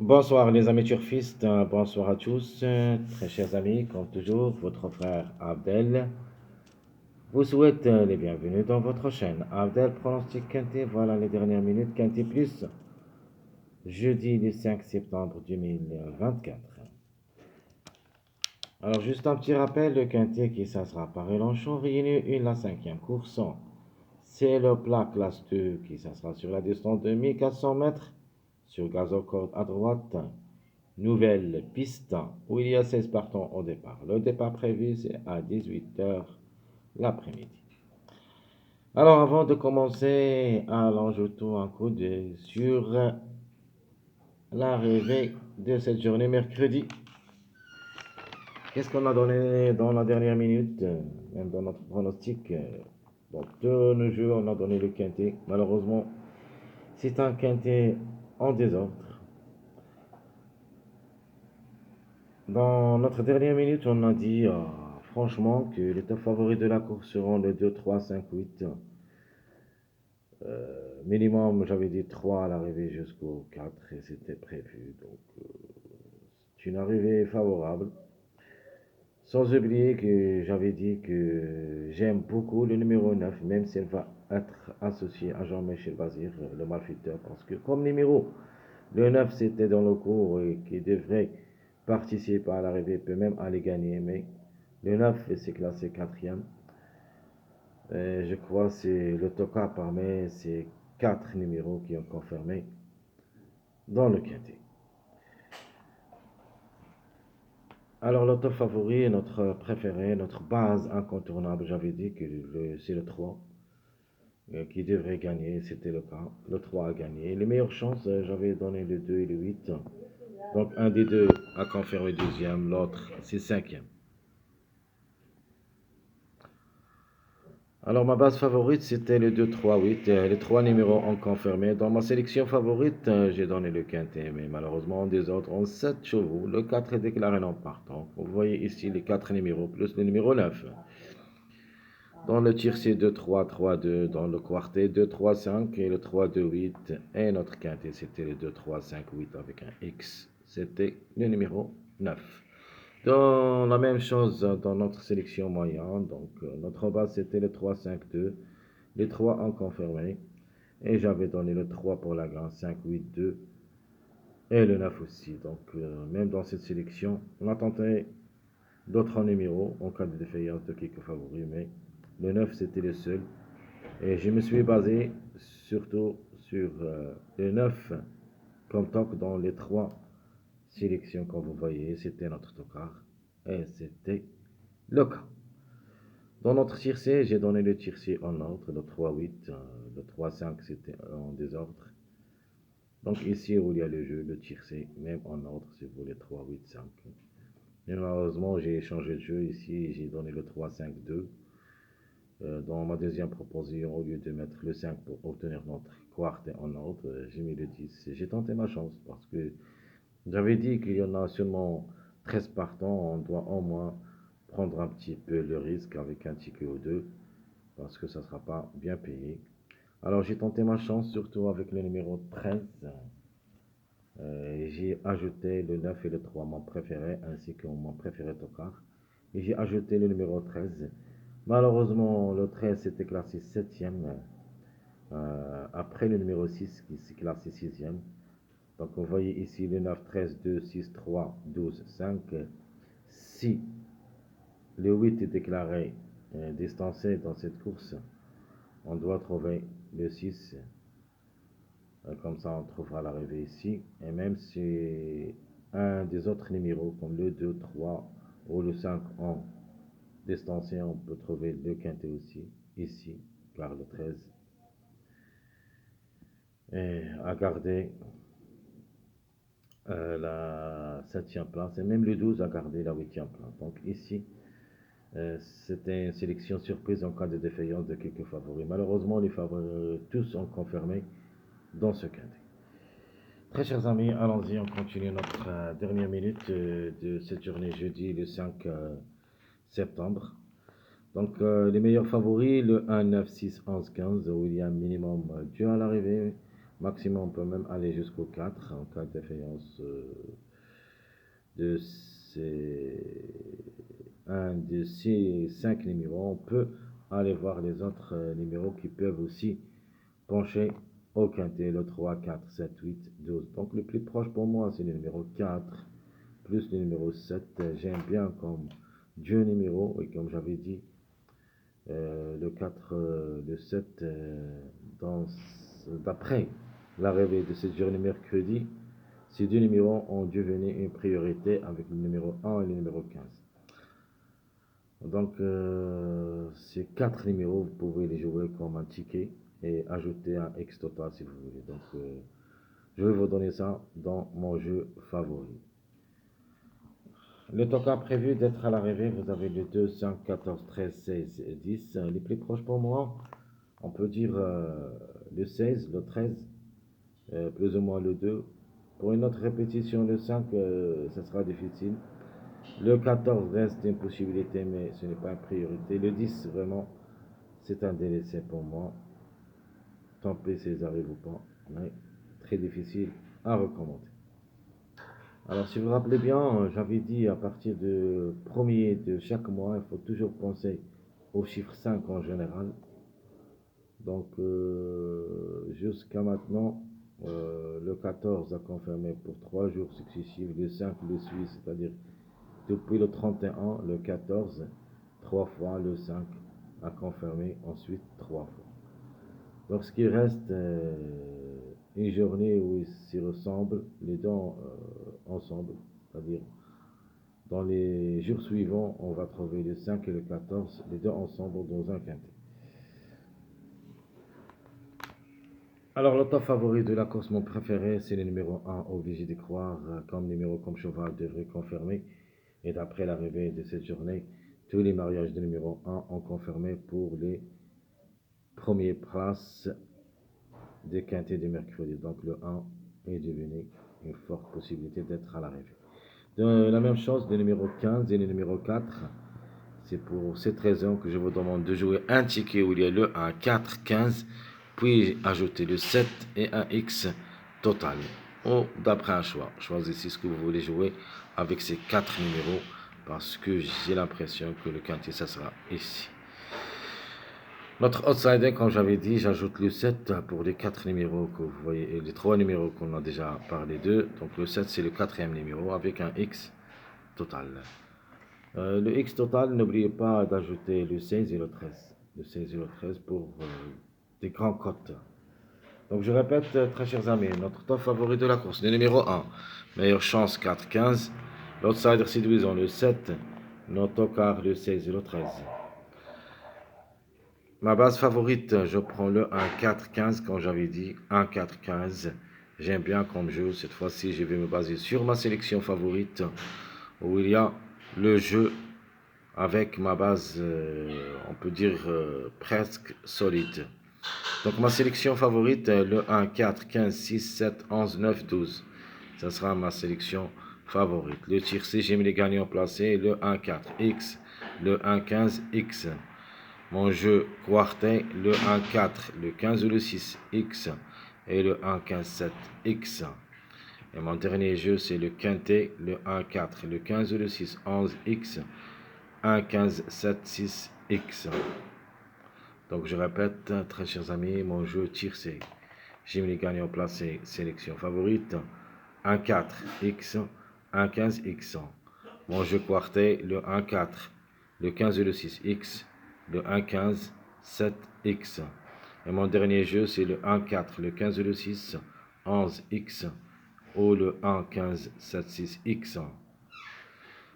Bonsoir les amis turfistes, bonsoir à tous, très chers amis, comme toujours, votre frère Abdel vous souhaite les bienvenus dans votre chaîne. Abdel pronostic Quintet, voilà les dernières minutes, Quintet plus, jeudi le 5 septembre 2024. Alors juste un petit rappel, le Quintet qui ça sera par Elanchon, réunit une la cinquième course, c'est le plat classe 2 qui ça sera sur la distance de 1400 mètres, sur gazocorde à droite. Nouvelle piste où il y a 16 partants au départ. Le départ prévu, c'est à 18 heures l'après-midi. Alors, avant de commencer, allons jeter un coup d'œil sur l'arrivée de cette journée mercredi. Qu'est-ce qu'on a donné dans la dernière minute, même dans notre pronostic. Dans tous nos jeux, on a donné le quintet. Malheureusement, c'est un quintet en désordre. Dans notre dernière minute, on a dit franchement que les top favoris de la course seront les 2, 3, 5, 8. Minimum, j'avais dit 3 à l'arrivée jusqu'au 4 et c'était prévu. Donc, c'est une arrivée favorable. Sans oublier que j'avais dit que j'aime beaucoup le numéro 9, même si elle va être associée à Jean-Michel Bazir, le malfaiteur, parce que comme numéro, le 9 c'était dans le cours et qui devrait participer à l'arrivée, peut même aller gagner, mais le 9 s'est classé quatrième. Je crois que c'est le toka parmi ces 4 numéros qui ont confirmé dans le quintet. Alors, le top favori, notre préféré, notre base incontournable, j'avais dit que c'est le 3 qui devrait gagner, c'était le cas. Le 3 a gagné. Les meilleures chances, j'avais donné le 2 et le 8. Donc, un des deux a confirmé deuxième, l'autre, c'est cinquième. Alors, ma base favorite, c'était le 2, 3, 8. Les trois numéros ont confirmé. Dans ma sélection favorite, j'ai donné le quintet, mais malheureusement, des autres ont 7 chevaux. Le 4 est déclaré non partant. Vous voyez ici les 4 numéros, plus le numéro 9. Dans le tiercé 2, 3, 3, 2. Dans le quartet 2, 3, 5 et le 3, 2, 8. Et notre quintet, c'était le 2, 3, 5, 8 avec un X. C'était le numéro 9. Dans la même chose dans notre sélection moyenne, donc notre base c'était le 3, 5, 2. Les 3 ont confirmé. Et j'avais donné le 3 pour la grande 5, 8, 2. Et le 9 aussi. Donc même dans cette sélection, on a tenté d'autres numéros en cas de défaillance de quelques favoris. Mais le 9 c'était le seul. Et je me suis basé surtout sur le 9 comme toc dans les 3 sélections comme vous voyez. C'était notre tocard. Et c'était le cas. Dans notre tiercé, j'ai donné le tiercé en ordre, le 3-8, le 3-5 c'était en désordre. Donc ici où il y a le jeu, le tiercé, même en ordre, si vous voulez 3-8-5. Mais malheureusement, j'ai changé de jeu ici, j'ai donné le 3-5-2. Dans ma deuxième proposition, au lieu de mettre le 5 pour obtenir notre quartet en ordre, j'ai mis le 10. J'ai tenté ma chance parce que j'avais dit qu'il y en a seulement 13 partants, on doit au moins prendre un petit peu le risque avec un ticket ou deux parce que ça ne sera pas bien payé. Alors j'ai tenté ma chance surtout avec le numéro 13. J'ai ajouté le 9 et le 3, mon préféré, ainsi que mon préféré Tokar. Et j'ai ajouté le numéro 13. Malheureusement, le 13 était classé 7e, après le numéro 6 qui s'est classé 6e. Donc vous voyez ici le 9, 13, 2, 6, 3, 12, 5. Si le 8 est déclaré distancé dans cette course, on doit trouver le 6. Comme ça, on trouvera l'arrivée ici. Et même si un des autres numéros, comme le 2, 3 ou le 5 ont distancé, on peut trouver le quintet aussi, ici, car le 13 est à garder la 7e place, et même le 12 a gardé la 8e place. Donc ici, c'était une sélection surprise en cas de défaillance de quelques favoris. Malheureusement, les favoris tous ont confirmé dans ce quintet. Très chers amis, allons-y, on continue notre dernière minute de cette journée jeudi le 5 septembre. Donc les meilleurs favoris, le 1, 9, 6, 11, 15, où il y a un minimum Dieu à l'arrivée. Maximum, on peut même aller jusqu'au 4 en cas de défaillance de ces un de ces 5 numéros. On peut aller voir les autres numéros qui peuvent aussi pencher au quintet, le 3, 4, 7, 8, 12. Donc le plus proche pour moi, c'est le numéro 4 plus le numéro 7. J'aime bien comme deux numéros, et comme j'avais dit, le 4, le 7, d'après l'arrivée de cette journée mercredi, ces deux numéros ont devenu une priorité avec le numéro 1 et le numéro 15. Donc, ces quatre numéros, vous pouvez les jouer comme un ticket et ajouter un X total si vous voulez. Donc, je vais vous donner ça dans mon jeu favori. Le total prévu d'être à l'arrivée, vous avez le 2, 5, 14, 13, 16 et 10. Les plus proches pour moi, on peut dire le 16, le 13, plus ou moins le 2. Pour une autre répétition, le 5, ça sera difficile. Le 14 reste une possibilité, mais ce n'est pas une priorité. Le 10, vraiment, c'est un délaissé pour moi. Tant pis s'ils arrivent ou pas, mais très difficile à recommander. Alors, si vous vous rappelez bien, j'avais dit à partir du premier de chaque mois, il faut toujours penser au chiffre 5 en général. Donc, jusqu'à maintenant, le 14 a confirmé pour 3 jours successifs, le 5 le suit, c'est-à-dire depuis le 31, le 14, 3 fois, le 5 a confirmé ensuite 3 fois. Donc, ce qui reste, une journée où ils s'y ressemblent, les deux ensemble, c'est-à-dire dans les jours suivants, on va trouver le 5 et le 14, les deux ensemble dans un quintet. Alors, le top favori de la course, mon préféré, c'est le numéro 1, obligé de croire, comme numéro comme cheval devrait confirmer. Et d'après l'arrivée de cette journée, tous les mariages de numéro 1 ont confirmé pour les premières places des quintets de mercredi. Donc, le 1 est devenu une forte possibilité d'être à l'arrivée. La même chose, le numéro 15 et le numéro 4. C'est pour cette raison que je vous demande de jouer un ticket où il y a le 1, 4, 15, puis ajouter le 7 et un X total. Ou d'après un choix. Choisissez ce que vous voulez jouer avec ces 4 numéros parce que j'ai l'impression que le quintet, ça sera ici. Notre outsider, comme j'avais dit, j'ajoute le 7 pour les 4 numéros que vous voyez, et les 3 numéros qu'on a déjà parlé d'eux. Donc le 7, c'est le quatrième numéro avec un X total. Le X total, n'oubliez pas d'ajouter le 16 et le 13. Le 16 et le 13 pour des grands cotes. Donc je répète, très chers amis, notre top favori de la course, le numéro 1, meilleure chance 4-15, l'outsider séduisant le 7, notre tocard le 16 et le 13. Ma base favorite, je prends le 1-4-15 comme j'avais dit, 1-4-15. J'aime bien comme jeu, cette fois-ci je vais me baser sur ma sélection favorite où il y a le jeu avec ma base, on peut dire presque solide. Donc ma sélection favorite, le 1, 4, 15, 6, 7, 11, 9, 12. Ça sera ma sélection favorite. Le tir C, j'ai mis les gagnants placés, le 1, 4, X, le 1, 15, X. Mon jeu quartet, le 1, 4, le 15 ou le 6, X. Et le 1, 15, 7, X. Et mon dernier jeu, c'est le quintet, le 1, 4, le 15 ou le 6, 11, X. 1, 15, 7, 6, X. Donc je répète, très chers amis, mon jeu tir C. J'ai mis les gagnants placés, sélection favorite. 1, 4, X, 1, 15, X. Mon jeu quartet, le 1, 4, le 15 et le 6, X, le 1, 15, 7, X. Et mon dernier jeu, c'est le 1, 4, le 15 et le 6, 11, X, ou le 1, 15, 7, 6, X.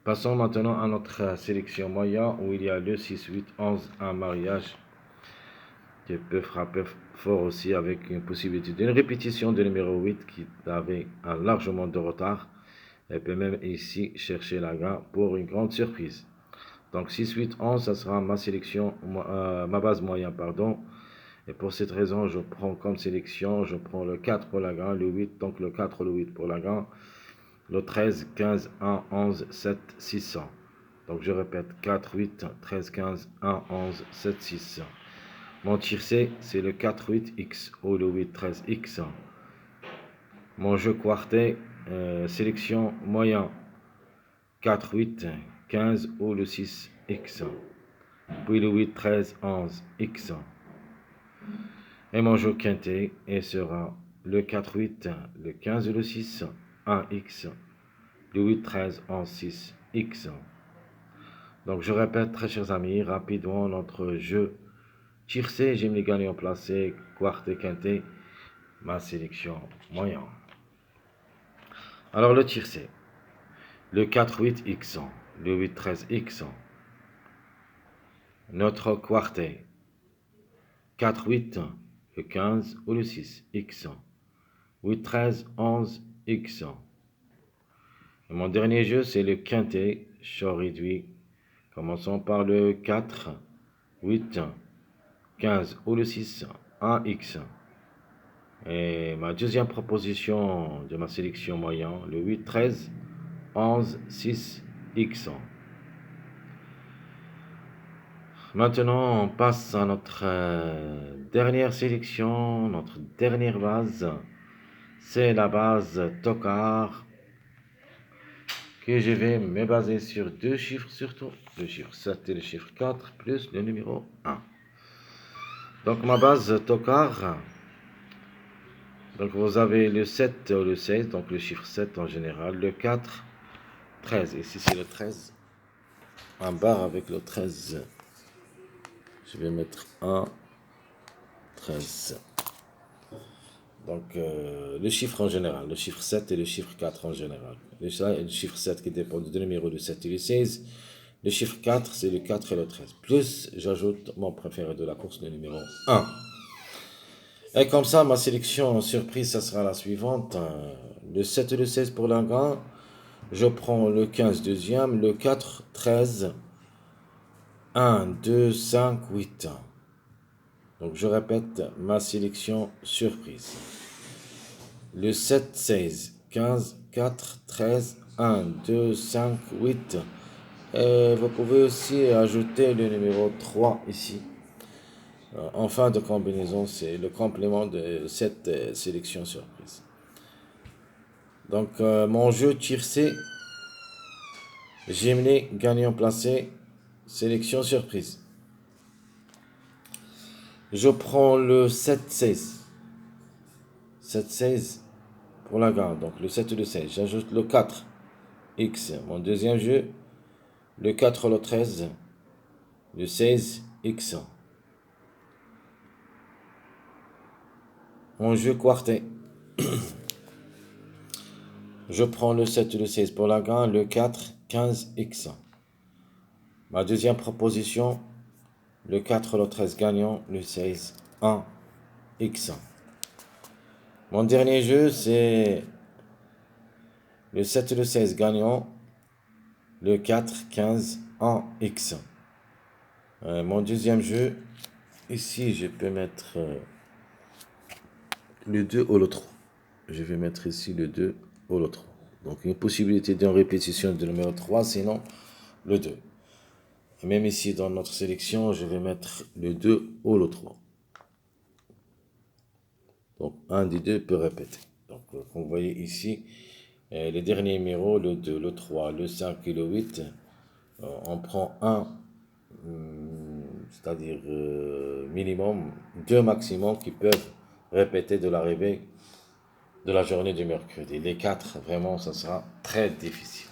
Passons maintenant à notre sélection moyen où il y a le 6, 8, 11, un mariage qui peut frapper fort aussi avec une possibilité d'une répétition du numéro 8 qui avait un largement de retard. Elle peut même ici chercher la gain pour une grande surprise. Donc 6, 8, 11, ça sera ma sélection, ma base moyenne, pardon. Et pour cette raison, je prends comme sélection, je prends le 4 pour la gain, le 8, donc le 4, le 8 pour la gain, le 13, 15, 1, 11, 7, 600. Donc je répète, 4, 8, 13, 15, 1, 11, 7, 600. Mon tir C, c'est le 4, 8, X ou le 8, 13, X. Mon jeu quartet, sélection moyen 4, 8, 15 ou le 6, X. Puis le 8, 13, 11, X. Et mon jeu quintet et sera le 4, 8, le 15 ou le 6, 1, X. Le 8, 13, 11, 6, X. Donc je répète, très chers amis, rapidement notre jeu tiercé, j'aime les gagnants placés, quartet, quintet, ma sélection moyen. Alors le tiercé, le 4, 8, X, le 8, 13, X. Notre quartet, 4, 8, le 15 ou le 6, X. 8, 13, 11, X. Et mon dernier jeu, c'est le quintet, choix réduit. Commençons par le 4, 8, 15 ou le 6, 1, X. Et ma deuxième proposition de ma sélection moyen, le 8, 13, 11, 6, X. Maintenant, on passe à notre dernière sélection, notre dernière base. C'est la base Tokar que je vais me baser sur deux chiffres surtout, le chiffre 7 et le chiffre 4 plus le numéro 1. Donc ma base Tokar, donc vous avez le 7 ou le 16, donc le chiffre 7 en général, le 4, 13. Ici c'est le 13, en barre avec le 13. Je vais mettre 1, 13. Donc le chiffre en général, le chiffre 7 et le chiffre 4 en général. Le chiffre 7 qui dépend du numéro de 7 et le 16. Le chiffre 4, c'est le 4 et le 13. Plus, j'ajoute mon préféré de la course, le numéro 1. Et comme ça, ma sélection surprise, ça sera la suivante. Le 7 et le 16 pour l'un. Je prends le 15 deuxième, le 4, 13, 1, 2, 5, 8. Donc je répète ma sélection surprise. Le 7, 16, 15, 4, 13, 1, 2, 5, 8. Et vous pouvez aussi ajouter le numéro 3 ici. En fin de combinaison, c'est le complément de cette sélection surprise. Donc mon jeu tiercé, Gemini gagnant placé, sélection surprise. Je prends le 7-16. 7-16 pour la gagne. Donc le 7 et le 16. J'ajoute le 4. X. Mon deuxième jeu. Le 4, le 13. Le 16. X. Mon jeu quartet. Je prends le 7 et le 16 pour la gagne. Le 4, 15. X. Ma deuxième proposition. Le 4, le 13 gagnant. Le 16. 1. X. Mon dernier jeu, c'est le 7 et le 16 gagnant, le 4, 15, 1, X. Mon deuxième jeu, ici, je peux mettre le 2 ou le 3. Je vais mettre ici le 2 ou le 3. Donc, une possibilité d'une répétition du numéro 3, sinon le 2. Et même ici, dans notre sélection, je vais mettre le 2 ou le 3. Donc, un des deux peut répéter. Donc, comme vous voyez ici, les derniers numéros, le 2, le 3, le 5 et le 8, on prend un, c'est-à-dire minimum, deux maximum qui peuvent répéter de l'arrivée de la journée du mercredi. Les 4, vraiment, ça sera très difficile.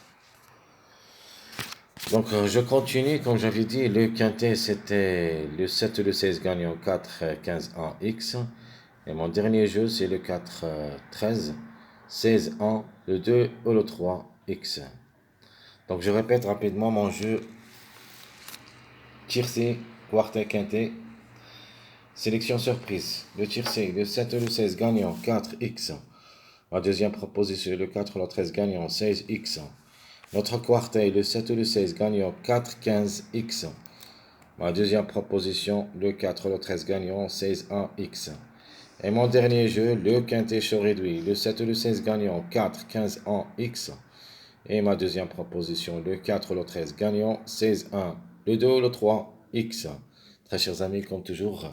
Donc, je continue, comme j'avais dit, le quintet, c'était le 7 et le 16 gagnant 4, 15, 1, X. Et mon dernier jeu, c'est le 4, 13, 16, 1, le 2 ou le 3, X. Donc, je répète rapidement mon jeu tiercé, quartet, quintet. Sélection surprise. Le tiercé, le 7 et le 16 gagnant 4, X. Ma deuxième proposition, le 4 et le 13 gagnant 16, X. Notre quartet, le 7 et le 16 gagnant 4, 15, X. Ma deuxième proposition, le 4 et le 13 gagnant 16, 1, X. Et mon dernier jeu, le quintet chaud réduit, le 7 et le 16 gagnant 4, 15, 1, X. Et ma deuxième proposition, le 4 et le 13 gagnant 16, 1. Le 2 et le 3, X. Très chers amis, comme toujours,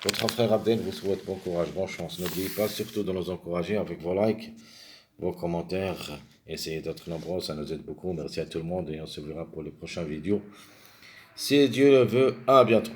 Votre frère Abdel vous souhaite bon courage, bonne chance. N'oubliez pas surtout de nous encourager avec vos likes, vos commentaires. Essayez d'être nombreux, ça nous aide beaucoup. Merci à tout le monde et on se verra pour les prochaines vidéos. Si Dieu le veut, à bientôt.